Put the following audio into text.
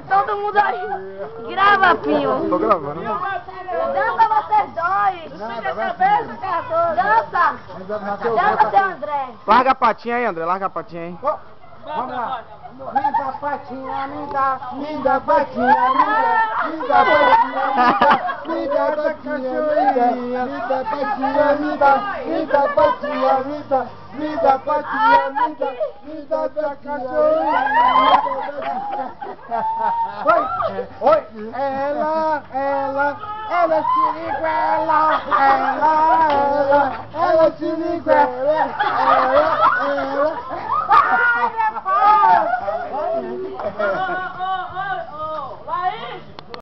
Todo mundo aí. Grava, Pinho. Tô gravando. Dança vocês dois. Dança. Dança, seu André. Larga a patinha aí, André. Larga a patinha aí. Vamos lá. Me dá patinha, me dá patinha, me dá patinha, me dá patinha, me dá patinha, me dá patinha, me dá patinha, me dá da cachorrinha. Oi, ela siriguela, ela siriguela, ela.